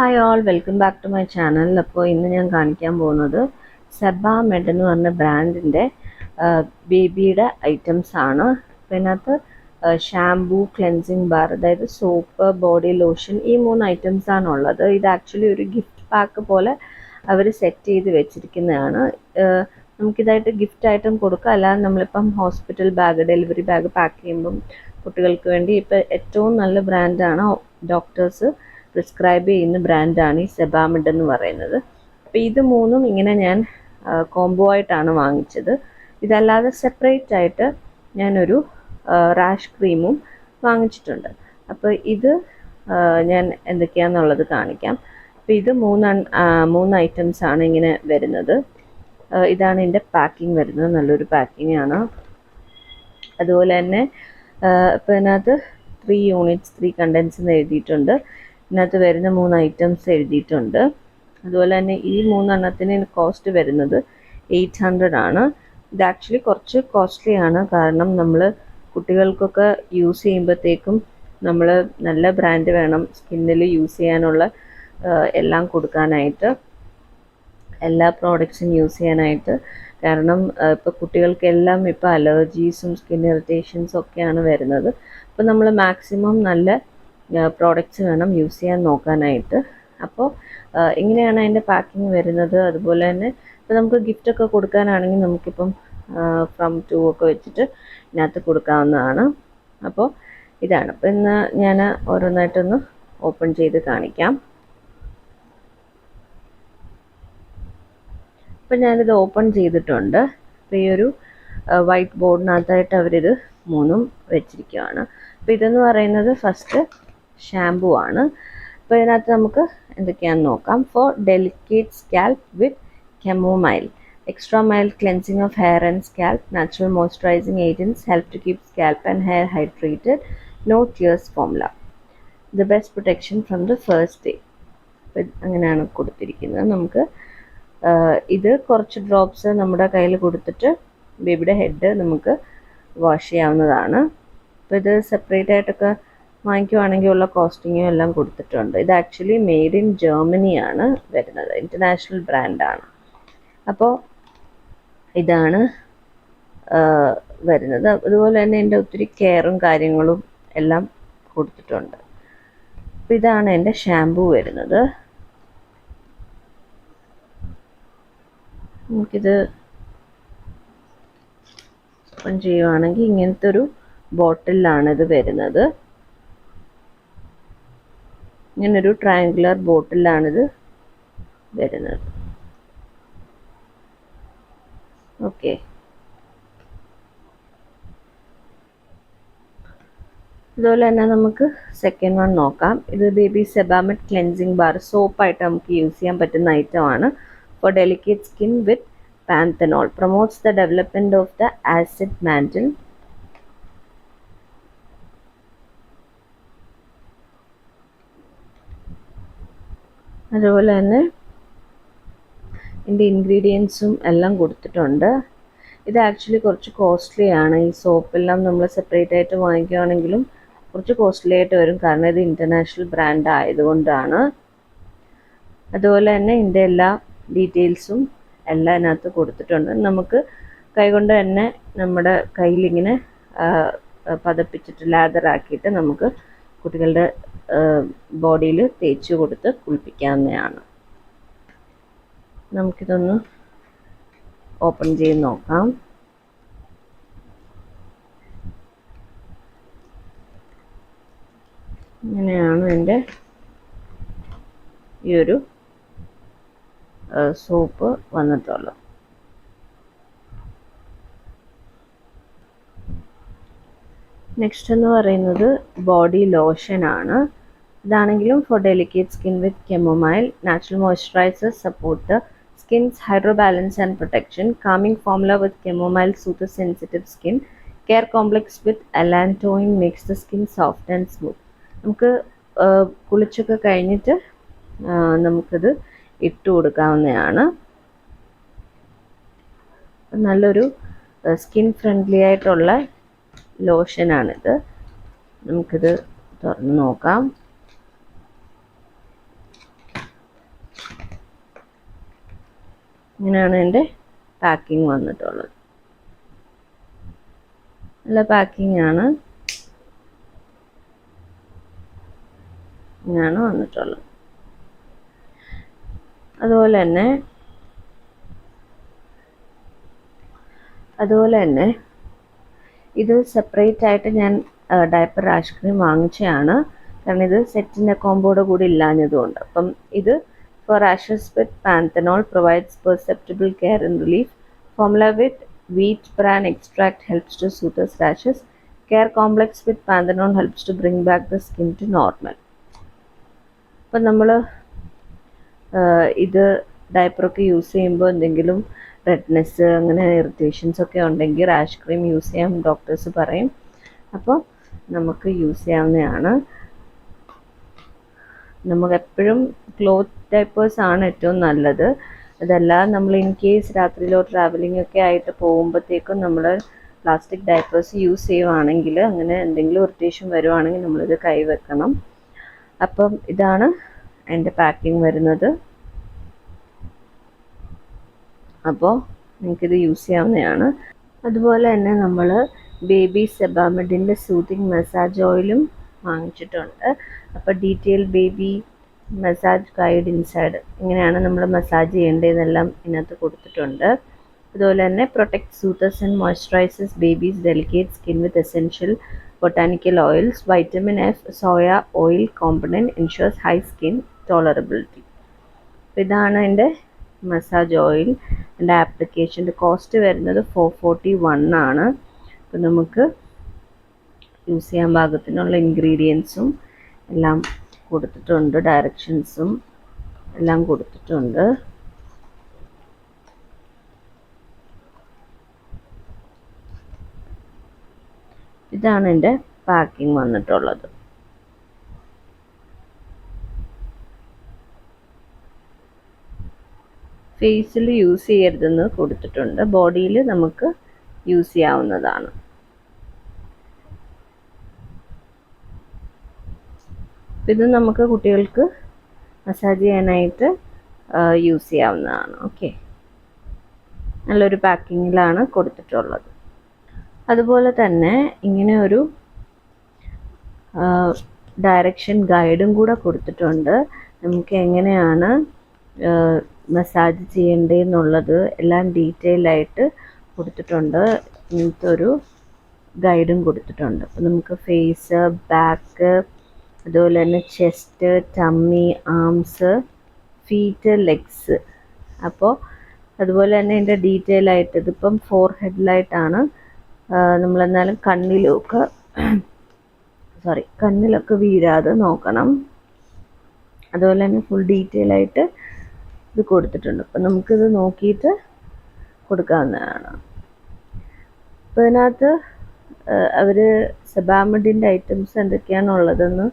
Hi all, welcome back to my channel. അപ്പോൾ ഇന്ന് ഞാൻ കാണിക്കാൻ പോകുന്നത് സെബാമെഡ് എന്ന് പറഞ്ഞ ബ്രാൻഡിൻ്റെ ബേബിയുടെ ഐറ്റംസ് ആണ്. അപ്പോൾ ഇതിനകത്ത് ഷാംപൂ, ക്ലെൻസിങ് ബാർ, അതായത് സോപ്പ്, ബോഡി ലോഷൻ, ഈ 3 ഐറ്റംസ് ആണ് ഉള്ളത്. ഇത് ആക്ച്വലി ഒരു ഗിഫ്റ്റ് പാക്ക് പോലെ അവർ സെറ്റ് ചെയ്ത് വെച്ചിരിക്കുന്നതാണ്. നമുക്കിതായിട്ട് ഗിഫ്റ്റ് ആയിട്ടും കൊടുക്കാം, അല്ലാതെ നമ്മളിപ്പം hospital bag, delivery bag pack ചെയ്യുമ്പം കുട്ടികൾക്ക് വേണ്ടി ഇപ്പോൾ ഏറ്റവും നല്ല ബ്രാൻഡാണ്, ഡോക്ടേഴ്സ് പ്രിസ്ക്രൈബ് ചെയ്യുന്ന ബ്രാൻഡാണ് ഈ സെബാമെഡ് എന്ന് പറയുന്നത്. അപ്പോൾ ഇത് 3ഉം ഇങ്ങനെ ഞാൻ കോംബോ ആയിട്ടാണ് വാങ്ങിച്ചത്. ഇതല്ലാതെ സെപ്പറേറ്റ് ആയിട്ട് ഞാനൊരു റാഷ് ക്രീമും വാങ്ങിച്ചിട്ടുണ്ട്. അപ്പോൾ ഇത് ഞാൻ എന്തൊക്കെയാണെന്നുള്ളത് കാണിക്കാം. അപ്പോൾ ഇത് 3 ഐറ്റംസ് ആണ് ഇങ്ങനെ വരുന്നത്. ഇതാണ് ഇതിൻ്റെ പാക്കിംഗ് വരുന്നത്, നല്ലൊരു പാക്കിംഗ് ആണ്. അതുപോലെ തന്നെ ഇപ്പോൾ ഇതിനകത്ത് 3 യൂണിറ്റ്സ് 3 കണ്ടൻസ് എന്ന് എഴുതിയിട്ടുണ്ട്. ഇതിനകത്ത് വരുന്ന 3 ഐറ്റംസ് എഴുതിയിട്ടുണ്ട്. അതുപോലെ തന്നെ ഈ 3 എണ്ണത്തിന് കോസ്റ്റ് വരുന്നത് 800 ആണ്. ഇത് ആക്ച്വലി കുറച്ച് കോസ്റ്റ്ലി ആണ്, കാരണം നമ്മൾ കുട്ടികൾക്കൊക്കെ യൂസ് ചെയ്യുമ്പോഴത്തേക്കും നമ്മൾ നല്ല ബ്രാൻഡ് വേണം സ്കിന്നിൽ യൂസ് ചെയ്യാനുള്ള, എല്ലാം കൊടുക്കാനായിട്ട്, എല്ലാ പ്രോഡക്ട്സും യൂസ് ചെയ്യാനായിട്ട്. കാരണം ഇപ്പോൾ കുട്ടികൾക്കെല്ലാം ഇപ്പോൾ അലർജീസും സ്കിൻ ഇറിറ്റേഷൻസും ഒക്കെയാണ് വരുന്നത്. അപ്പോൾ നമ്മൾ മാക്സിമം നല്ല പ്രോഡക്റ്റ്സ് വേണം യൂസ് ചെയ്യാൻ നോക്കാനായിട്ട്. അപ്പോൾ ഇങ്ങനെയാണ് അതിൻ്റെ പാക്കിങ് വരുന്നത്. അതുപോലെ തന്നെ ഇപ്പോൾ നമുക്ക് ഗിഫ്റ്റൊക്കെ കൊടുക്കാനാണെങ്കിൽ നമുക്കിപ്പം ഫ്രം 2 ഒക്കെ വെച്ചിട്ട് ഇതിനകത്ത് കൊടുക്കാവുന്നതാണ്. അപ്പോൾ ഇതാണ്. അപ്പോൾ ഇന്ന് ഞാൻ ഓരോന്നായിട്ടൊന്ന് ഓപ്പൺ ചെയ്ത് കാണിക്കാം. അപ്പോൾ ഞാനിത് ഓപ്പൺ ചെയ്തിട്ടുണ്ട്. അപ്പോൾ ഈ ഒരു വൈറ്റ് ബോർഡിനകത്തായിട്ട് അവരിത് 3ഉം വെച്ചിരിക്കുകയാണ്. അപ്പോൾ ഇതെന്ന് പറയുന്നത് ഫസ്റ്റ് ഷാംപൂ ആണ്. അപ്പോൾ ഇതിനകത്ത് നമുക്ക് എന്തൊക്കെയാണെന്ന് നോക്കാം. For delicate scalp with chamomile, extra mild cleansing of hair and scalp, natural moisturising agents help to keep scalp and hair hydrated, no tears formula, the best protection from the first day. അപ്പോൾ അങ്ങനെയാണ് കൊടുത്തിരിക്കുന്നത്. നമുക്ക് ഇത് കുറച്ച് drops നമ്മുടെ കയ്യിൽ കൊടുത്തിട്ട് ബേബിയുടെ ഹെഡ് നമുക്ക് വാഷ് ചെയ്യാവുന്നതാണ്. അപ്പോൾ ഇത് സെപ്പറേറ്റ് ആയിട്ടൊക്കെ വാങ്ങിക്കുവാണെങ്കിൽ ഉള്ള കോസ്റ്റിങ്ങും എല്ലാം കൊടുത്തിട്ടുണ്ട്. ഇത് ആക്ച്വലി മെയ്ഡ് ഇൻ ജർമ്മനിയാണ് വരുന്നത്, ഇൻ്റർനാഷണൽ ബ്രാൻഡാണ്. അപ്പോൾ ഇതാണ് വരുന്നത്. അതുപോലെ തന്നെ എൻ്റെ ഒത്തിരി കെയറും കാര്യങ്ങളും എല്ലാം കൊടുത്തിട്ടുണ്ട്. അപ്പോൾ ഇതാണ് എൻ്റെ ഷാംപൂ വരുന്നത്. നമുക്കിത് ഓപ്പൺ ചെയ്യുവാണെങ്കിൽ ഇങ്ങനത്തെ ഒരു ബോട്ടിലാണ് ഇത് വരുന്നത്. ഇങ്ങനൊരു ട്രയാങ്കുലർ ബോട്ടിലാണിത് വരുന്നത്. ഓക്കെ, അതുപോലെ തന്നെ നമുക്ക് സെക്കൻഡ് വൺ നോക്കാം. ഇത് ബേബി സെബാമെഡ് ക്ലെൻസിങ് ബാർ, സോപ്പായിട്ട് നമുക്ക് യൂസ് ചെയ്യാൻ പറ്റുന്ന ഐറ്റമാണ്. For delicate skin with panthenol, promotes the development of the acid mantle. അതുപോലെ തന്നെ ഇതിൻ്റെ ഇൻഗ്രീഡിയൻസും എല്ലാം കൊടുത്തിട്ടുണ്ട്. ഇത് ആക്ച്വലി കുറച്ച് കോസ്റ്റ്ലി ആണ്. ഈ സോപ്പെല്ലാം നമ്മൾ സെപ്പറേറ്റ് ആയിട്ട് വാങ്ങിക്കുകയാണെങ്കിലും കുറച്ച് കോസ്റ്റ്ലി ആയിട്ട് വരും, കാരണം ഇത് ഇൻ്റർനാഷണൽ ബ്രാൻഡ് ആയതുകൊണ്ടാണ്. അതുപോലെ തന്നെ ഇതിൻ്റെ എല്ലാ ഡീറ്റെയിൽസും എല്ലാം ഇതിനകത്ത് കൊടുത്തിട്ടുണ്ട്. നമുക്ക് കൈകൊണ്ട് തന്നെ നമ്മുടെ കയ്യിലിങ്ങനെ പതപ്പിച്ചിട്ട് ലാദറാക്കിയിട്ട് നമുക്ക് കുട്ടികളുടെ ബോഡിയിൽ തേച്ച് കൊടുത്ത് കുളിപ്പിക്കാവുന്നതാണ്. നമുക്കിതൊന്ന് ഓപ്പൺ ചെയ്ത് നോക്കാം. ഇങ്ങനെയാണ് എൻ്റെ ഈ ഒരു സോപ്പ് വന്നിട്ടുള്ളത്. നെക്സ്റ്റ് എന്ന് പറയുന്നത് ബോഡി ലോഷനാണ്. ഇതാണെങ്കിലും for delicate skin with chamomile, natural moisturiser support the skin's hydro balance and protection, calming formula with chamomile soothe sensitive skin, care complex with allantoin makes the skin soft and smooth. നമുക്ക് കുളിച്ചൊക്കെ കഴിഞ്ഞിട്ട് നമുക്കിത് ഇട്ട് കൊടുക്കാവുന്നതാണ്. നല്ലൊരു skin friendly ആയിട്ടുള്ള ലോഷനാണിത്. നമുക്കിത് തുറന്ന് നോക്കാം. ഇങ്ങനെയാണ് എൻ്റെ പാക്കിംഗ് വന്നിട്ടുള്ളത്. നല്ല പാക്കിംഗ് ആണ്. ഇങ്ങനെയാണ് വന്നിട്ടുള്ളത്. അതുപോലെ തന്നെ ഇത് സെപ്പറേറ്റ് ആയിട്ട് ഞാൻ ഡയപ്പർ റാഷ് ക്രീം വാങ്ങിച്ചതാണ്. കാരണം ഇത് സെറ്റിൻ്റെ കോമ്പോയുടെ കൂടെ ഇല്ലാഞ്ഞതുകൊണ്ട്. അപ്പം ഇത് for rashes with panthenol provides perceptible care and relief. Formula with wheat bran extract helps to soothers rashes. Care complex with panthenol helps to bring back the skin to normal. അപ്പം നമ്മൾ ഇത് ഡയപ്പറൊക്കെ യൂസ് ചെയ്യുമ്പോൾ എന്തെങ്കിലും redness അങ്ങനെ irritations ഒക്കെ ഉണ്ടെങ്കിൽ rash cream use ചെയ്യാൻ doctors പറയും. അപ്പോൾ നമുക്ക് യൂസ് ചെയ്യാവുന്നതാണ്. നമുക്ക് എപ്പോഴും ക്ലോത്ത് ഡയപ്പേഴ്സ് ആണ് ഏറ്റവും നല്ലത്. അതല്ല നമ്മൾ ഇൻ കേസ് രാത്രിയിലോ ട്രാവലിംഗ് ഒക്കെ ആയിട്ട് പോകുമ്പോഴത്തേക്കും നമ്മൾ പ്ലാസ്റ്റിക് ഡയപ്പേഴ്സ് യൂസ് ചെയ്യുവാണെങ്കിൽ അങ്ങനെ എന്തെങ്കിലും ഇറിറ്റേഷൻ വരുവാണെങ്കിൽ നമ്മളിത് കൈവെക്കണം. അപ്പം ഇതാണ് എൻ്റെ പാക്കിംഗ് വരുന്നത്. അപ്പോൾ നിങ്ങൾക്കിത് യൂസ് ചെയ്യാവുന്നതാണ്. അതുപോലെ തന്നെ നമ്മൾ ബേബി സെബാമെഡിൻ്റെ സൂത്തിങ് മസാജ് ഓയിലും വാങ്ങിച്ചിട്ടുണ്ട്. അപ്പോൾ detail baby massage guide inside എങ്ങനെയാണ് നമ്മൾ മസാജ് ചെയ്യേണ്ടതെന്നെല്ലാം ഇതിനകത്ത് കൊടുത്തിട്ടുണ്ട്. അതുപോലെ തന്നെ protect soothes and moisturises baby's delicate skin with essential botanical oils. Vitamin F soya oil component ensures high skin tolerability. അപ്പോൾ ഇതാണ് എൻ്റെ മസാജ് ഓയിൽ. എൻ്റെ ആപ്ലിക്കേഷൻ്റെ കോസ്റ്റ് വരുന്നത് 441 ആണ്. അപ്പോൾ നമുക്ക് യൂസ് ചെയ്യാൻ പാകത്തിനുള്ള ഇൻഗ്രീഡിയൻസും എല്ലാം കൊടുത്തിട്ടുണ്ട്, ഡയറക്ഷൻസും എല്ലാം കൊടുത്തിട്ടുണ്ട്. ഇതാണ് എൻ്റെ പാക്കിംഗ് വന്നിട്ടുള്ളത്. ഫേസിൽ യൂസ് ചെയ്യരുതെന്ന് കൊടുത്തിട്ടുണ്ട്. ബോഡിയിൽ നമുക്ക് യൂസ് ചെയ്യാവുന്നതാണ്. ഇത് നമുക്ക് കുട്ടികൾക്ക് മസാജ് ചെയ്യാനായിട്ട് യൂസ് ചെയ്യാവുന്നതാണ്. ഓക്കെ, നല്ലൊരു പാക്കിങ്ങിലാണ് കൊടുത്തിട്ടുള്ളത്. അതുപോലെ തന്നെ ഇങ്ങനെ ഒരു ഡയറക്ഷൻ ഗൈഡും കൂടെ കൊടുത്തിട്ടുണ്ട്. നമുക്ക് എങ്ങനെയാണ് മസാജ് ചെയ്യേണ്ടതെന്നുള്ളത് എല്ലാം ഡീറ്റെയിൽ ആയിട്ട് കൊടുത്തിട്ടുണ്ട്. ഇങ്ങനത്തെ ഒരു ഗൈഡും കൊടുത്തിട്ടുണ്ട്. അപ്പോൾ നമുക്ക് ഫേസ്, ബാക്ക്, അതുപോലെ തന്നെ chest, tummy, arms, feet, legs. അപ്പോൾ അതുപോലെ തന്നെ ഇതിൻ്റെ ഡീറ്റെയിൽ ആയിട്ട് ഇതിപ്പം ഫോർഹെഡിലായിട്ടാണ്. നമ്മളെന്നാലും കണ്ണിലൊക്കെ വീഴാതെ നോക്കണം. അതുപോലെ തന്നെ ഫുൾ ഡീറ്റെയിൽ ആയിട്ട് ഇത് കൊടുത്തിട്ടുണ്ട്. അപ്പം നമുക്കിത് നോക്കിയിട്ട് കൊടുക്കാവുന്നതാണ്. അപ്പോൾ ഇതിനകത്ത് അവർ സെബാമെഡിൻ്റെ ഐറ്റംസ് എന്തൊക്കെയാണുള്ളതെന്ന്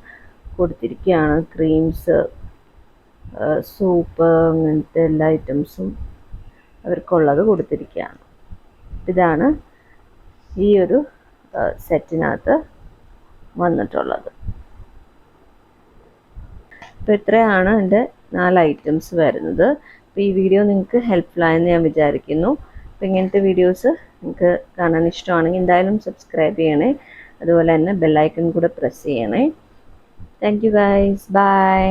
കൊടുത്തിരിക്കുകയാണ്. ക്രീംസ്, സോപ്പ്, അങ്ങനത്തെ എല്ലാ ഐറ്റംസും അവർക്കുള്ളത് കൊടുത്തിരിക്കുകയാണ്. ഇതാണ് ഈ ഒരു സെറ്റിനകത്ത് വന്നിട്ടുള്ളത്. അപ്പോൾ ഇത്രയാണ് എൻ്റെ 4 ഐറ്റംസ് വരുന്നത്. അപ്പോൾ ഈ വീഡിയോ നിങ്ങൾക്ക് ഹെൽപ്ഫുൾ ആയെന്ന് ഞാൻ വിചാരിക്കുന്നു. അപ്പോൾ ഇങ്ങനത്തെ വീഡിയോസ് നിങ്ങൾക്ക് കാണാൻ ഇഷ്ടമാണെങ്കിൽ എന്തായാലും സബ്സ്ക്രൈബ് ചെയ്യണേ. അതുപോലെ തന്നെ ബെല്ലൈക്കൺ കൂടെ പ്രസ് ചെയ്യണേ. Thank you guys. ബൈ.